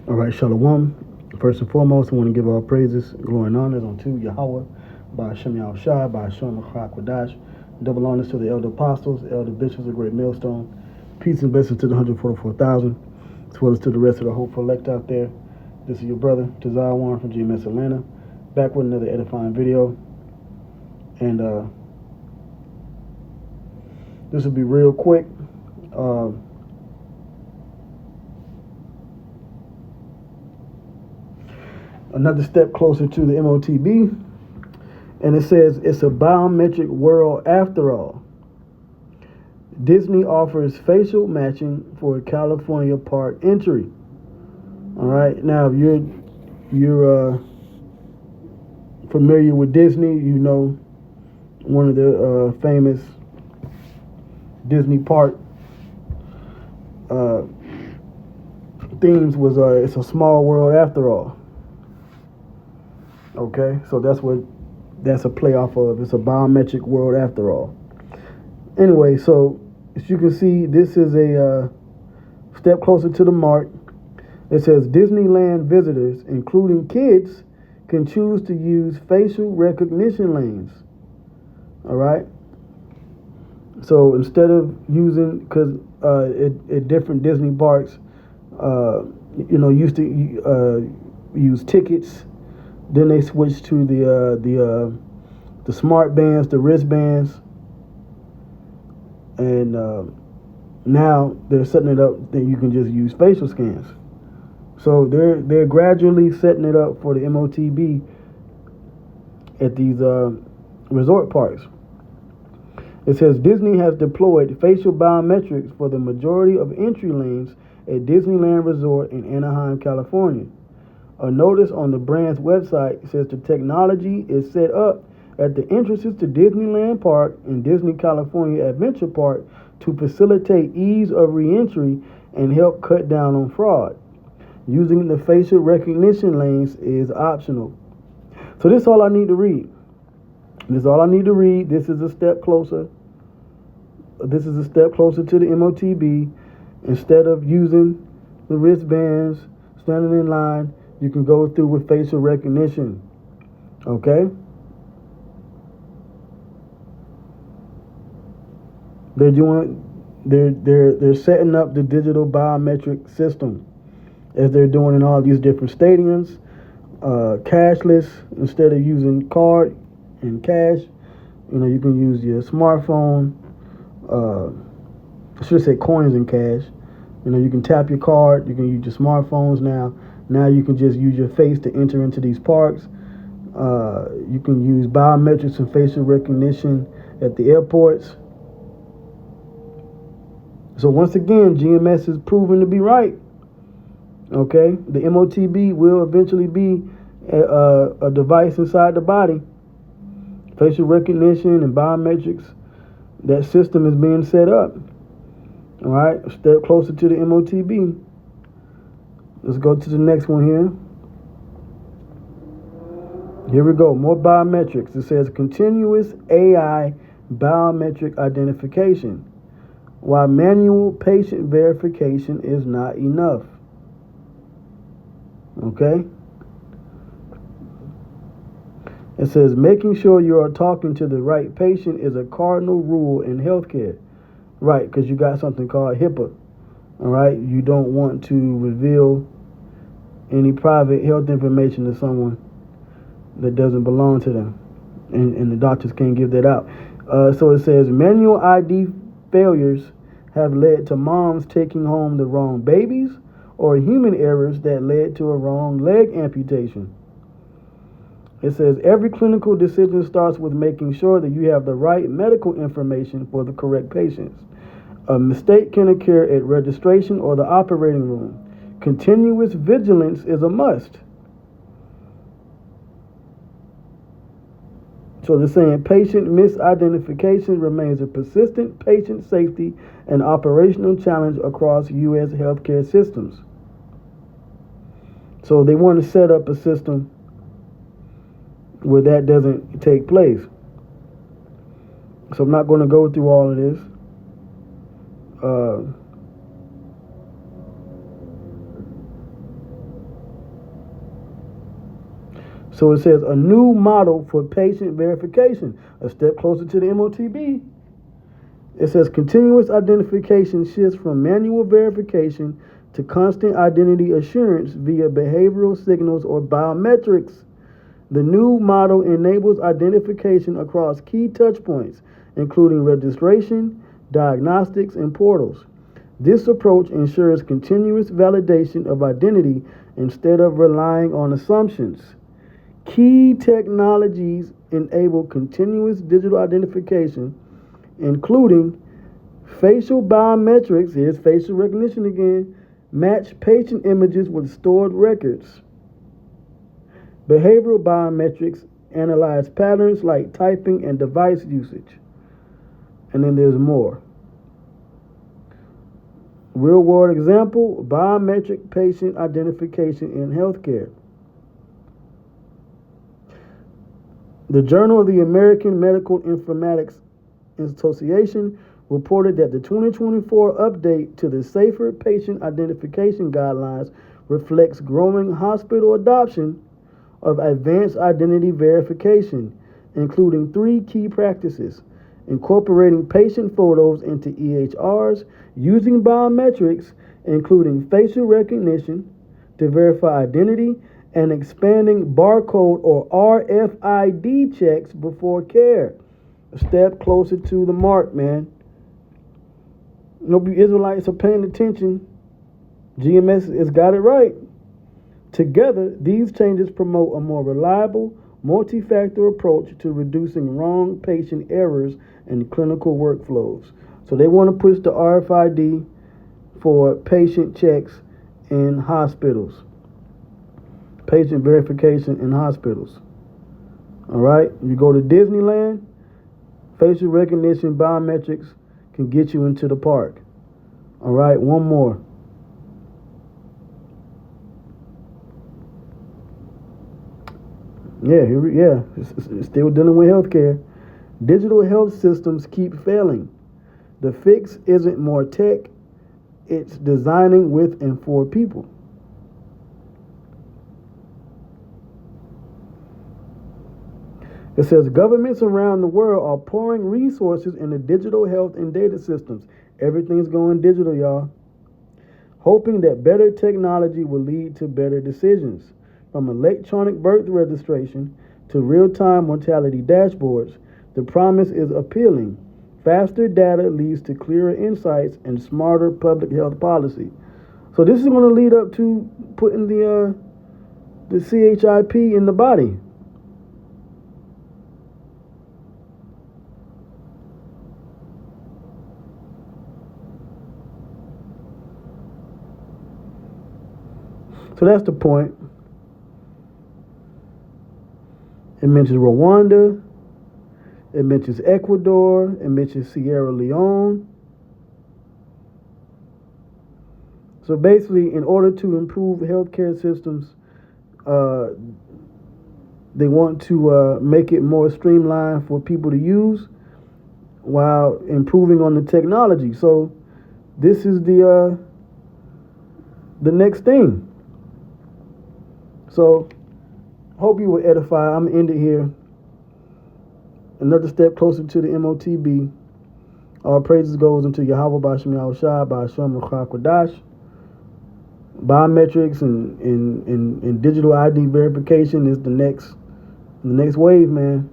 All right, Shalom. First and foremost, I want to give all praises, glory, and honors unto Yahweh, by Hashem Yahushua, by Hashem Kwadash. Double honors to the elder apostles, elder bishops, a great millstone. Peace and blessings to the 144,000, as well as to the rest of the hopeful elect out there. This is your brother, Tazar Warren from GMS Atlanta, back with another edifying video. And this will be real quick. Another step closer to the Motb, and it says it's a biometric world after all. Disney offers facial matching for California park entry. All right, now if you're familiar with Disney, you know one of the famous Disney park themes was it's a small world after all. Okay, so that's a play off of. It's a biometric world after all. Anyway, so as you can see, this is a step closer to the mark. It says Disneyland visitors, including kids, can choose to use facial recognition lanes. All right. So instead of using, because at different Disney parks, used to use tickets. Then they switched to the smart bands, the wristbands, and now they're setting it up that you can just use facial scans. So they're gradually setting it up for the Motb at these resort parks. It says Disney has deployed facial biometrics for the majority of entry lanes at Disneyland Resort in Anaheim, California. A notice on the brand's website says the technology is set up at the entrances to Disneyland Park and Disney California Adventure Park to facilitate ease of re-entry and help cut down on fraud. Using the facial recognition lanes is optional. So this is all I need to read. This is all I need to read. This is a step closer. This is a step closer to the Motb. Instead of using the wristbands, standing in line, you can go through with facial recognition. Okay? They're setting up the digital biometric system as they're doing in all these different stadiums. Cashless, instead of using card and cash, you can use your smartphone. I should say coins and cash. You can tap your card. You can use your smartphones now. Now you can just use your face to enter into these parks. You can use biometrics and facial recognition at the airports. So once again, GMS is proven to be right. Okay, the Motb will eventually be a device inside the body. Facial recognition and biometrics, that system is being set up. All right, a step closer to the Motb. Let's go to the next one here. Here we go. More biometrics. It says continuous AI biometric identification, while manual patient verification is not enough. Okay? It says making sure you are talking to the right patient is a cardinal rule in healthcare. Right, because you got something called HIPAA. All right? You don't want to reveal any private health information to someone that doesn't belong to them, and the doctors can't give that out. So it says manual ID failures have led to moms taking home the wrong babies or human errors that led to a wrong leg amputation. It says every clinical decision starts with making sure that you have the right medical information for the correct patients. A mistake can occur at registration or the operating room. Continuous vigilance is a must. So they're saying patient misidentification remains a persistent patient safety and operational challenge across U.S. healthcare systems. So they want to set up a system where that doesn't take place. So I'm not going to go through all of this. So it says a new model for patient verification, a step closer to the MOTB. It says continuous identification shifts from manual verification to constant identity assurance via behavioral signals or biometrics. The new model enables identification across key touchpoints, including registration, diagnostics, and portals. This approach ensures continuous validation of identity instead of relying on assumptions. Key technologies enable continuous digital identification, including facial biometrics, here's facial recognition again, match patient images with stored records. Behavioral biometrics analyze patterns like typing and device usage. And then there's more. Real world example, biometric patient identification in healthcare. The Journal of the American Medical Informatics Association reported that the 2024 update to the Safer Patient Identification Guidelines reflects growing hospital adoption of advanced identity verification, including 3 key practices: incorporating patient photos into EHRs, using biometrics, including facial recognition, to verify identity, and expanding barcode or RFID checks before care. A step closer to the mark, man. You Israelites are paying attention. GMS has got it right. Together, these changes promote a more reliable, multi-factor approach to reducing wrong patient errors in clinical workflows. So they want to push the RFID for patient checks in hospitals, patient verification in hospitals. All right, you go to Disneyland, facial recognition biometrics can get you into the park. All right, one more. It's still dealing with healthcare. Digital health systems keep failing. The fix isn't more tech, it's designing with and for people. It says governments around the world are pouring resources into digital health and data systems. Everything's going digital, y'all. Hoping that better technology will lead to better decisions. From electronic birth registration to real-time mortality dashboards, the promise is appealing. Faster data leads to clearer insights and smarter public health policy. So this is going to lead up to putting the CHIP in the body. So that's the point. It mentions Rwanda. It mentions Ecuador. It mentions Sierra Leone. So basically, in order to improve healthcare systems, they want to make it more streamlined for people to use while improving on the technology. So this is the next thing. So hope you were edified. I'm going to end it here. Another step closer to the MOTB. All praises goes into Yahweh B'Shem Yahushua B'Shem Ruach Kodash. Biometrics and digital ID verification is the next wave, man.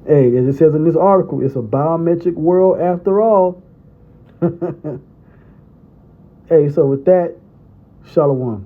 Hey, as it says in this article, it's a biometric world after all. Hey, so with that, Shalom.